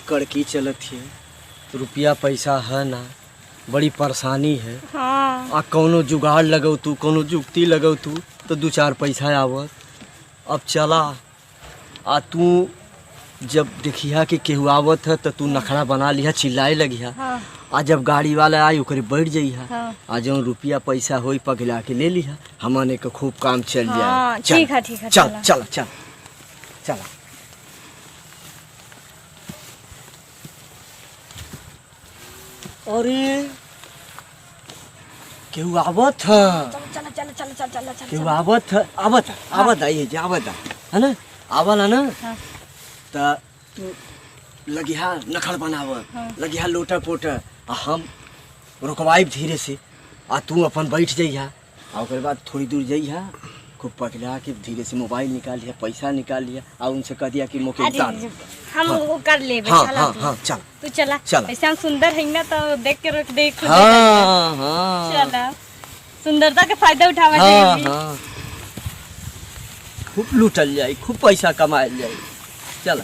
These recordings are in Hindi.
कड़की चलत है, रुपया पैसा है ना, बड़ी परेशानी है। हाँ। आ कौनो जुगाड़ लगौ तू, कौनो जुगती लगौ तू तो 2-4 पैसा आवत। अब चला आ तू जब देखिया कि केहू आवत है तो तू नखड़ा बना लिहा, चिल्लाए लगिहा। हाँ। आ जब गाड़ी वाला आई ओकरे बैठ जइहा। हाँ। आ जौन रुपया पैसा होई पगला के ले लिहा, हमने के खूब काम चल जाए। हाँ, ठीक है ठीक है। चल चल चल चल। अरे केहू आवत है, चल चल चल चल चल चल। केहू आवत है, आवत आइए जा, आवत है ना, आवला ना। हाँ। त तू लगिहा नखड़ बनाव, हाँ। लगिहा लोटा पोटा, आ हम रुकवाइब धीरे से। आ तू अपन बैठ जइहा, आ ओकर बाद थोड़ी दूर जइहा, खूब पकड़ा के धीरे से मोबाइल निकाल लिया, पैसा निकाल लिया, आ उनसे कह दिया कि मोके उतार। हम हाँ। वो कर लेबे। हाँ चला हाँ तू। हाँ चल तू चला। चला। ऐसे हम सुंदर है ना तो देख के रख देख खुद हाँ हाँ चला। सुंदरता के फायदा उठावा हाँ चाहिए। हाँ, खूब लूटल जाई, खूब पैसा कमायल जाई। चल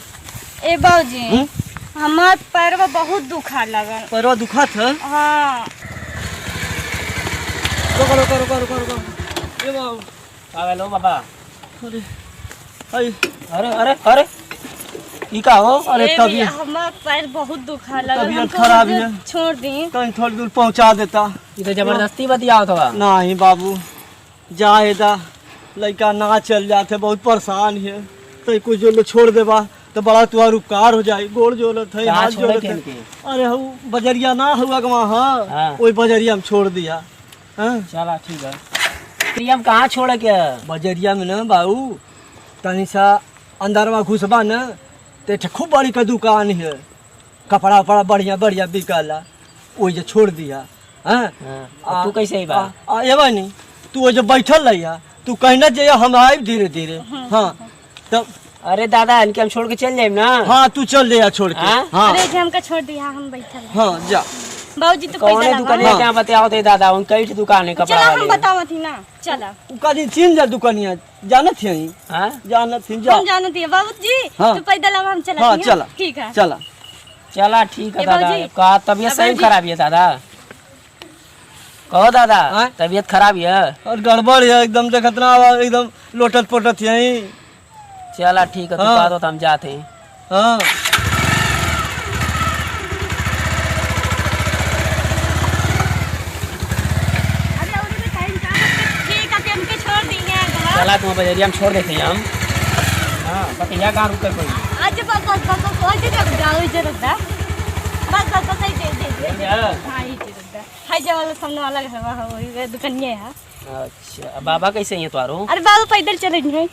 ए बाबूजी, हमार पैरवा बहुत दुखा लगल। पैरवा दुखत है। हाँ। रुको रुको रुको रुको रुको, ये बाबू आ लो बाबा। अरे अरे अरे अरे अरे ई का हो? अरे ए तबीयत भैया, हमार पैर बहुत दुखा लगल। तबीयत हमको खराब उधर है। छोड़ दी। तनी थोड़ी दूर पहुंचा देता। ई तो जबरदस्ती बतियावत हवा। नहीं बाबू, जाएदा लड़का ना चल जाते, बहुत परेशान है। तो कुछ जो छोड़ देबा तो बड़ा तुम्हारा उपकार हो जाए। गोड़ जोड़त है, कहाँ हाथ छोड़े जोड़त है। के? अरे हऊ बजरिया ना हुआ गवा। हाँ। हाँ वही बजरिया में छोड़ दिया। हाँ चला ठीक है। प्रियम कहाँ छोड़े के? बजरिया में ना बाबू, तनी सा अंदरवा घुसबा न तो खूब बड़ी का दुकान है, कपड़ा वपड़ा बढ़िया बढ़िया बिकाला, वही जो छोड़ दिया। हाँ हाँ, तू कैसे ही बा? एबा नहीं, तू वो जो बैठल रहिया, तू कहना जइया हम आए धीरे धीरे। हाँ तब अरे दादा इनके हम छोड़ के चल जाए ना। हाँ तू चल जाइया छोड़ के। हाँ? हाँ अरे जे हमका छोड़ दिया, हम बैठल हैं। हाँ जा। बाबूजी तो कौन पैसा दुकान लगा। है? क्या बताओ थे दादा? उन कई दुकान है कपड़ा चला हम वाले। बतावत ही ना। चला कदी चीन जा दुकानिया, जानत है हाँ? जानत है जा। हम जानत है बाबूजी। हाँ। तो पैदल अब हम चला। हाँ चला ठीक है। चला चला ठीक है ए दादा। बाबूजी। का तबीयत सही बाबूजी। खराब है दादा? कहो दादा हाँ? तबीयत खराब है? और गड़बड़ है एकदम, देखत ना एकदम लोटत पोटत यही। चला ठीक है, तू हाँ। कहा तो हम जाते हैं। हाँ अरे और भी टाइम का ठीक है, हमके छोड़ दिए घर। चला तुम बजरिया में छोड़ देते हैं हम। हाँ बतिया कहाँ रुक कर कोई? आज बस बस बस बस वही जगह जाओ, इधर रुक जा। बस बस बस ही दे। हाँ इधर रुक जा। हाय जा वाला सामने वाला घर है, वही दुकानिया है। अच्छा अब बाबा कैसे हैं तुम्हारो? अरे बाबू पैदल चले नहीं।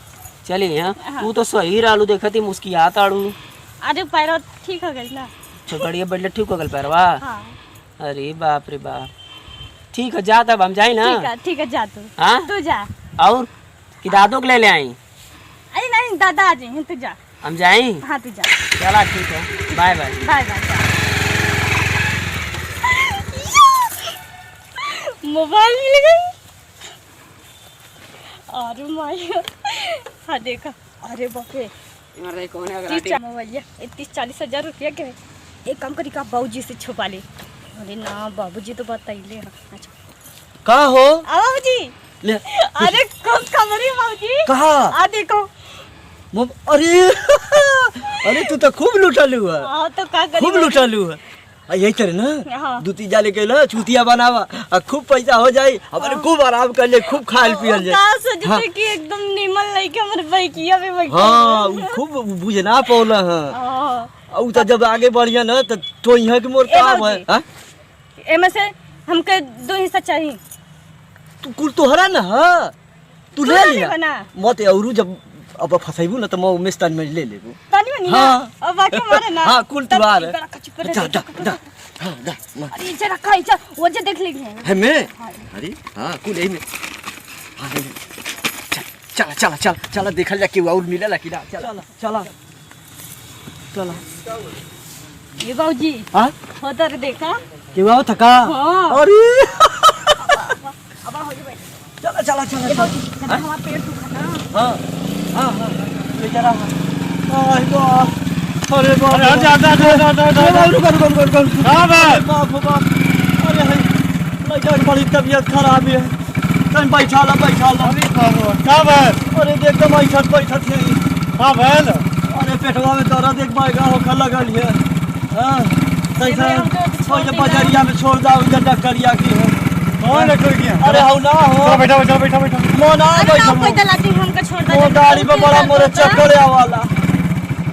चलिए यहाँ। हाँ। तू तो सही रहलू, देखती मुस्कियात आड़ू। अरे पैर ठीक हो गई ना। छोकड़िया बैठले ठीक हो गल पैरवा? हाँ अरे बाप रे बाप। ठीक है जा, तब हम जाए ना। ठीक है जा तू। हाँ? तू जा। और कि दादो के ले आई? अरे नहीं दादा आ जाए, तू जा। हम जाए? हाँ तू जा। चला ठीक है, bye bye. Bye bye. Mobile मिल गई। अरे माया, हाँ देखा। अरे बाप रे, मोबाइल 30-40 रुपया के। एक काम करी का बाबूजी से छुपा ले। अरे ना बाबूजी तो बताइले। अच्छा कहाँ हो? बाबूजी। ले अरे कौन खबर है बाबूजी? कहाँ? आ देखो। अरे अरे तू तो खूब लुटल हुआ, हाँ तो का करी खूब लुटल हुआ। यही तरह ना हाँ। दूती जाले के ला चूतिया बनावा, और खूब पैसा हो जाए, हमारे खूब आराम कर ले, खूब खाल पियल जाए। का सोचते कि एकदम निमन लइके हमर बैकिया पे बैठ। हाँ उ खूब बुझना पौला। हाँ हां उ तो जब आगे बढ़िया ना तो टोइहा के मोर काम है। हां एमे से हमके 2 हिस्सा चाहिए। तू कुल तोहरा ना है, तू ले लिया बना मत। औरू जब अब फसाइबू ना तो मैं उमेशतान में ले लेबू। तनी बनी। हाँ। अब बाकी मारे ना। हाँ कुल तुआर है। अरे जा जा जा। हाँ जा जरा खाई जा, वो जे देख लेंगे। है मैं। अरे हाँ कुल यही में। हाँ चल चला चला चला देखल जा कि और मिलेला कि ना। चला चला चला। ये बाबूजी हाँ होता रे देखा। कि वो थका। हाँ। अरे अब हो जाए। चला चला चला ये बाबूजी जब हमारा पेट दुखा ना। हाँ हाँ हाँ बेचारा। आई वाह अरे बाप अरे हट जा हट जा हट जा हट जा रुक कहाँ बे? बाप रे बाप। अरे लड़का की बड़ी तबीयत खराब है। कहीं बैठा ला अरे बाबू कहाँ बे? अरे देख तो बैठत है। कहाँ भेल? अरे पेटवा में दर्द एक बैगा होकर लगल है। हाँ सही ये हम तो छोड़ से देना। बजरिया में छोड़ दाओ इधर डॉक्टरिया की है। कौन डॉक्टर की है? अरे हो ना हो चलो बैठा बैठा बैठा बैठा मोना अरे बैठो ना कोई दलाती हमका छोड़ दे। वो गाड़ी पे बड़ा मोरे चक्कर आवाला।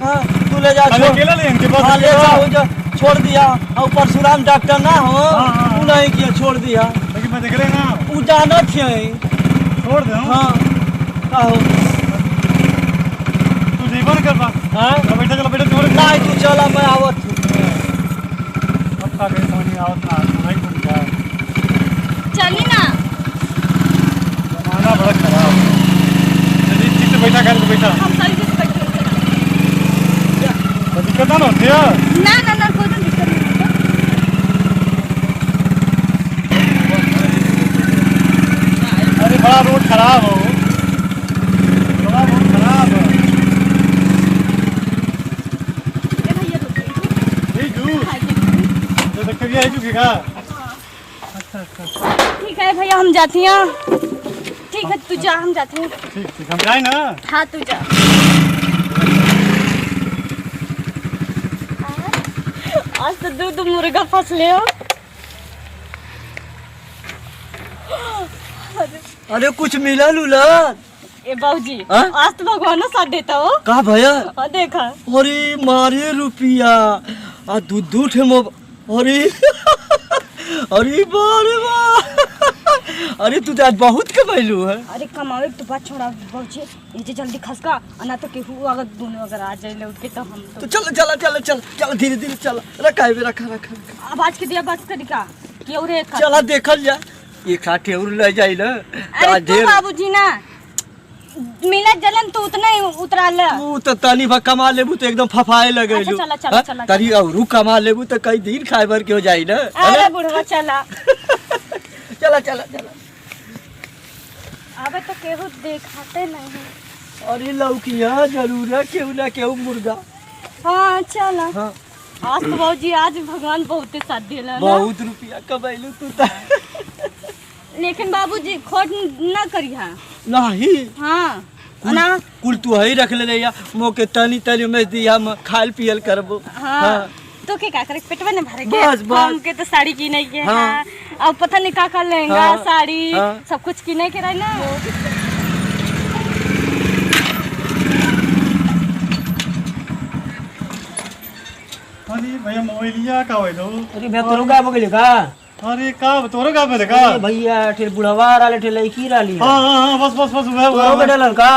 हाँ तू ले जा अरे छोड़ अकेला ले इनके पास हाँ ले जाओ जो छोड़ दिया और परशुराम डॉक्टर ना हो हाँ। तू नहीं किया छोड़ दिया लेकिन मैं देख रहे ना वो जाना थे छोड़ दे हाँ का हो तू जीवन कर बा हाँ चलो बैठा छोड़ नहीं तू चला मैं आवत हूँ। अब का समझ में आवत ना नहीं कुछ का चली ना। जमाना बड़ा खराब है। यदि ठीक से बैठा कर बैठा हम सारी चीज बैठ के तो दिक्कत ना होती है। ना कोई तो दिक्कत नहीं होता। अरे बड़ा रोड खराब हो बड़ा रोड खराब है। ए भैया रुकिए। ठीक हूँ हाँ जी। तो देख के आई चुकी का ठीक है भैया हम जाती हैं। ठीक है तू जा हम जाते हैं। ठीक ठीक हम जाए ना हाँ तू जा। आज तो दूध मुर्गा फंस ले हो। अरे कुछ मिला लूला ए बाबूजी हाँ? आज तो भगवान साथ देता हो। कहा भैया और देखा अरे मारे रुपया आ दू ठे अरे अरे बारे वाह अरे तू तो आज बहुत कमैलू है। अरे कमावे तो बात छोड़ा बाबूजी ये जल्दी खसका ना तो केहू अगर दोनों अगर आ जाए उठ के तो हम तो चल धीरे धीरे चल रखा है रखा अब आज के दिया बात तरीका कि और एक चला देखल जा एक साथ और ले जाई ना अरे तू बाबूजी ना मिला जलन तो उतना ही उतराल। तू तो तनी भा कमा लेबू तो एकदम फफाए लगेलू। अच्छा, चला, चला। तनी और कमा लेबू तो कई दिन खाए भर के हो जाई ना। अरे बुढ़वा चला चला अबे तो केहू देखाते नहीं। अरे लौकिया जरूर है केहू ना केहू मुर्गा। हाँ चला हाँ आज तो बाबूजी आज भगवान बहुत साथ दिला ना। बहुत रुपया कमैलू तू तो। लेकिन बाबूजी खोट ना करिहा। नहीं हाँ ना कुल तू ही रख ले या मोके तनी में दिया हम खाल पियल करबो। हाँ तो के का करे पेटवा ने भर के बस। हमके तो साड़ी किने के हाँ। हाँ। अब पता नहीं का लहंगा हाँ। साड़ी हाँ। सब कुछ किने के रहे ना। अरे भैया मोबाइलिया का होइलो अरे भैया तोरो का बगले का अरे का तोरो का पे देखा अरे भैया ठे बुढ़वा राले ठे लड़की राली हाँ बस तोरो के डलन का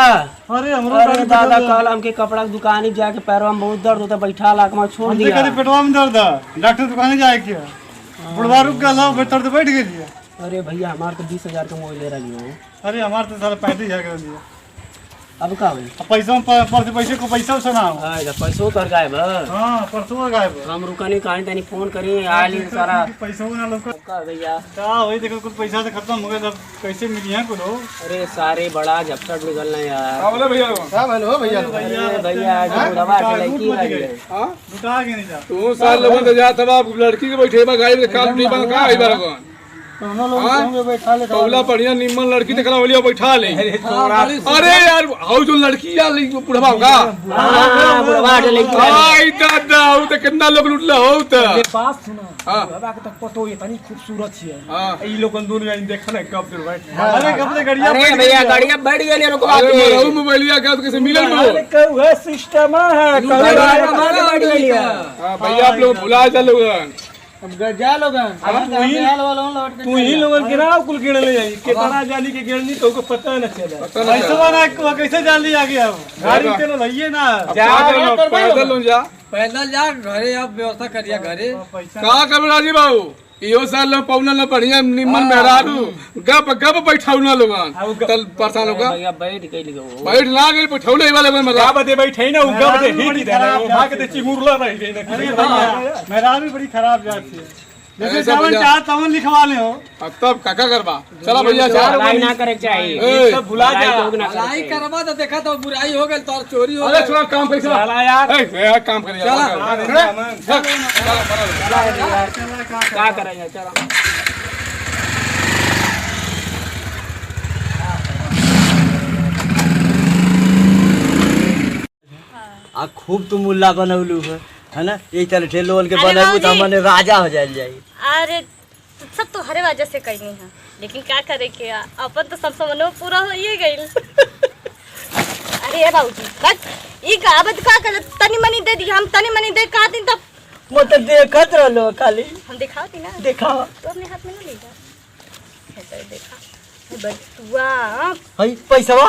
अरे हमरो अरे दादा कल हमके कपड़ा की दुकान ही जाके पैरवा में बहुत दर्द होता बैठा लाख में छोड़ हमने दिया। कभी पेटवा में दर्द है डॉक्टर दुकान जाए क्या बुढ़वा रुक गया लो बेटर तो बैठ गई। अरे भैया हमार तो 20,000 का मोबाइल ले रही हूँ। अरे हमारे तो साला 35,000 कर दिया। अब का भाई अब पैसा पर पैसे को पैसा सुनाओ। पैसो कर गए बा हाँ परसों गायब हम रुकनी कहानी तनी फोन करी आली सारा पैसा ना लोग का भैया क्या वही देखो कुछ पैसा से खत्म हो गया अब कैसे मिली है कुछ अरे सारे बड़ा झपट निकलना यार। बोले भैया क्या बोलो भैया अरे भैया जो बुढ़वा के लड़की राली है लुटा के नहीं जा तू साल लोगन तो जात अब लड़की के बैठे बा गाड़ी में काम नहीं बन का आई बार कौन दोनों लोग होंगे बैठा ले पौला बढ़िया निम्मन लड़की देखला वाली बैठा ले अरे यार हाउ जो लड़की यार बुढ़वा का हां बुढ़वा के लड़की आई दादा हो तो कितना लोग लुटला हो तो पास सुनो हां बाबा के तो पतो ये तनी खूबसूरत छी हां ई लोगन दोनों जाइन देखा ना कब फिर बैठ अरे कब से गाड़िया अरे भैया गाड़िया बैठ गई ने रुकवा अरे के मरहु मोबाइलिया का तो कैसे मिलल वो कहू सिस्टम है बैठ गई है। हां भैया आप लोग भुला जा लोगन जा लोगन तू ही लोगन के ना कुल गिन ले जाई कितना जानी के गिननी तो को पता न चला। पैसा ना कैसे जान ली आगे अब गाड़ी के लइए ना पैदल जा पैदल जा घरे अब व्यवस्था करिया घरे का कर राजी बाबू इहो साल पौना न बढ़िया निम्मन मेहरारू गप गप बैठाउना लोगन तल परेशान होगा भैया बैठ गई वो बैठ ना गए बैठौले वाले में मजा बते बैठे ना उगा बते हिट दे भाग दे चिमुरला रह गई ना अरे भैया मेरा भी बड़ी खराब जात है जैसे ऐसा जवन भैया। चाह तवन लिखवा ले हो। अब तब काका करबा चला भैया चल लड़ाई ना करे के चाहिए ए, सब भुला जा। लड़ाई लोग ना करे लड़ाई के चाहिए। करवा तो देखा तो बुराई हो गई तो चोरी हो अरे गई थोड़ा काम पैसा चला यार। यार काम कर चला। क्या करेगा चलो आ खूब तू मुल्ला बनौलू है ना यही तरह ढेर लोगन के अरे बनैबू तो बाबूजी। हमने राजा हो जाए जाई। अरे सब तो हरे वजह से कहीं है लेकिन क्या करे के अपन तो सब समनो पूरा हो ही गई। अरे बाबूजी बस ई का अब का कर तनी मनी दे दी हम तनी मनी दे का दिन तब वो तो देखत रहलो खाली हम दिखाती ना देखा तो अपने हाथ में ना ले जा ऐसा देखा बटुआ हई पैसावा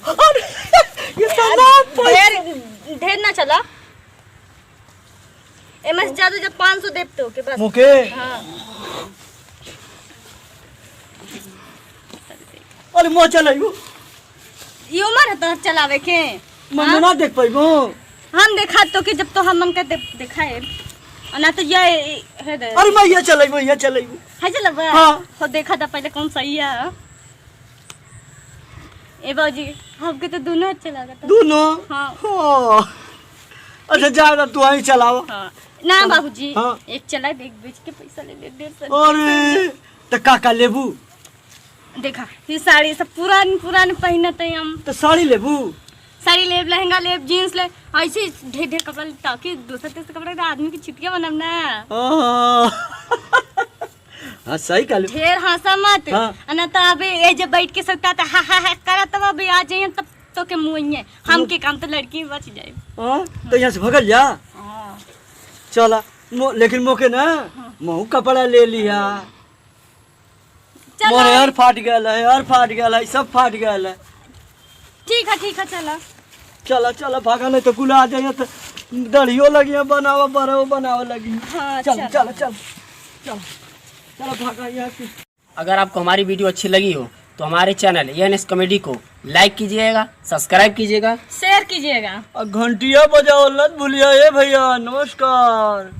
अरे, ये साला ढेर ढेर ना चला एमएस ज्यादा जब 500 देते हो के बस मुके हाँ अरे मो चलाइबो ये उम्र है तो चलावे के मम्मी ना देख पाइबो। हम देखा तो कि जब तो हम हमका दिखाए ना तो ये है दे अरे मैं ये चलाइबो है चला हाँ। हो देखा था पहले कौन सही है ए बाजी हमके तो दोनों अच्छा लगा था दोनों हाँ हाँ। अच्छा जा तू ही चलाओ। हाँ ना बाबूजी हाँ। एक चला देख बेच के पैसा ले ले 150। अरे तो काका लेबू देखा ये साड़ी सब पुरानी पुरानी पहनते हैं हम तो साड़ी लेबू। साड़ी लेब लहंगा लेब जीन्स ले ऐसे ढेर ढेर कपड़ा ले ताकि दूसरे तीसरे कपड़े के आदमी की छिटिया बनब ना हाँ सही कहलू। ढेर हंसा मत हाँ। ना तो अबे ए जब बैठ के सकता था हा हा हा करा तब अबे आ जाइए तब तो के मुँह हम के काम तो लड़की बच जाए हाँ तो यहाँ से भगल जा चला लेकिन मोके ना महू कपड़ा ले लिया मोरे हर फाट गया है सब फाट गया है। ठीक है चला चला चला भागा नहीं तो गुला जाइए तो दढ़ियो लगी बनावा बड़ो बनावा लगी। हाँ चल चल चल चल चलो भागा यहाँ से। अगर आपको हमारी वीडियो अच्छी लगी हो तो हमारे चैनल ENS कॉमेडी को लाइक कीजिएगा, सब्सक्राइब कीजिएगा, शेयर कीजिएगा और घंटिया बजाओ मत भूलिए भैया। नमस्कार।